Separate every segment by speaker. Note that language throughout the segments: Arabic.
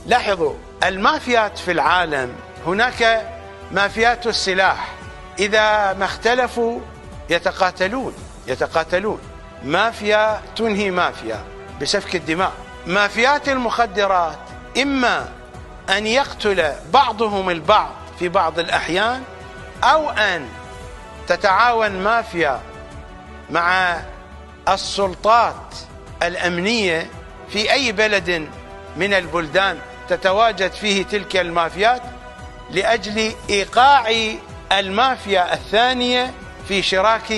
Speaker 1: لاحظوا المافيات في العالم، هناك مافيات السلاح، إذا ما اختلفوا يتقاتلون. مافيا تنهي مافيا بسفك الدماء. مافيات المخدرات إما أن يقتل بعضهم البعض في بعض الأحيان، أو أن تتعاون مافيا مع السلطات الأمنية في أي بلد من البلدان تتواجد فيه تلك المافيات لأجل إيقاع المافيا الثانية في شراك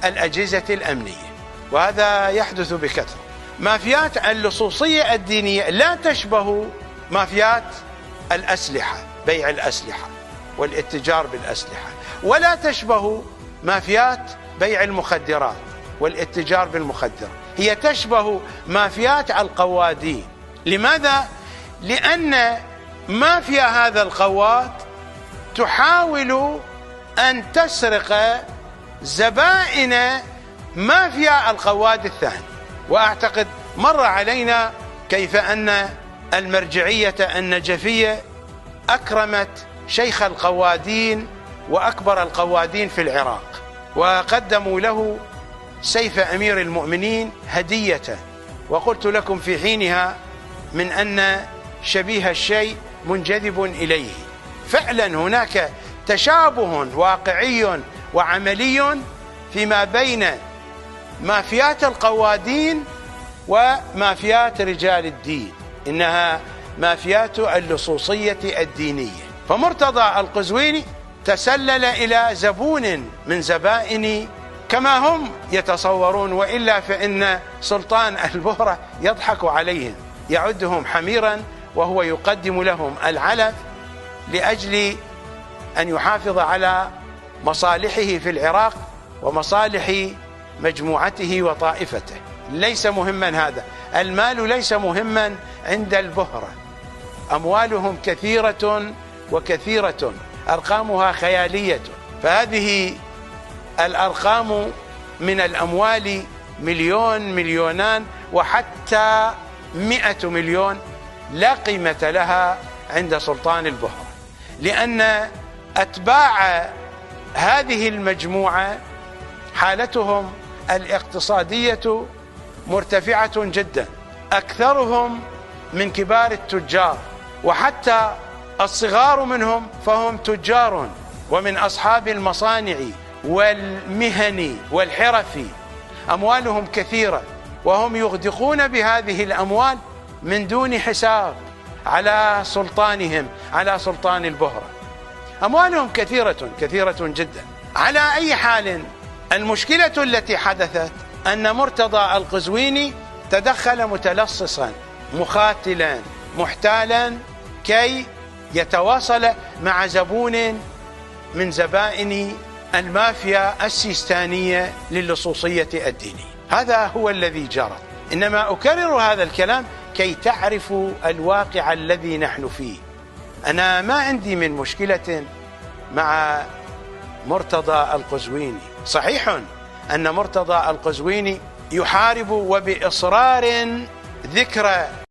Speaker 1: الأجهزة الأمنية، وهذا يحدث بكثرة. مافيات اللصوصية الدينية لا تشبه مافيات الأسلحة، بيع الأسلحة والاتجار بالأسلحة، ولا تشبه مافيات بيع المخدرات والاتجار بالمخدرات. هي تشبه مافيات القوادين. لماذا؟ لأن مافيا هذا القواد تحاول أن تسرق زبائن مافيا القواد الثاني. وأعتقد مر علينا كيف أن المرجعية النجفية أكرمت شيخ القوادين وأكبر القوادين في العراق، وقدموا له سيف أمير المؤمنين هدية، وقلت لكم في حينها من أن شبيه الشيء منجذب إليه. فعلا هناك تشابه واقعي وعملي فيما بين مافيات القوادين ومافيات رجال الدين، إنها مافيات اللصوصية الدينية. فمرتضى القزويني تسلل إلى زبون من زبائن كما هم يتصورون، وإلا فإن سلطان البهرة يضحك عليهم، يعدهم حميرا وهو يقدم لهم العلف لأجل أن يحافظ على مصالحه في العراق ومصالح مجموعته وطائفته. ليس مهما هذا، المال ليس مهما عند البهرة، أموالهم كثيرة وكثيرة، أرقامها خيالية. فهذه الأرقام من الأموال مليون، مليونان، وحتى 100 مليون لا قيمة لها عند سلطان البهرة، لأن أتباع هذه المجموعة حالتهم الاقتصادية مرتفعة جدا، أكثرهم من كبار التجار، وحتى الصغار منهم فهم تجار ومن أصحاب المصانع والمهن والحرف. أموالهم كثيرة، وهم يغدقون بهذه الأموال من دون حساب على سلطانهم، على سلطان البهرة. أموالهم كثيرة جدا. على أي حال، المشكلة التي حدثت أن مرتضى القزويني تدخل متلصصا مخاتلا محتالا كي يتواصل مع زبون من زبائن المافيا السيستانية للصوصية الدينية. هذا هو الذي جرى. إنما أكرر هذا الكلام كي تعرفوا الواقع الذي نحن فيه. أنا ما عندي من مشكلة مع مرتضى القزويني. صحيح أن مرتضى القزويني يحارب وبإصرار ذكرى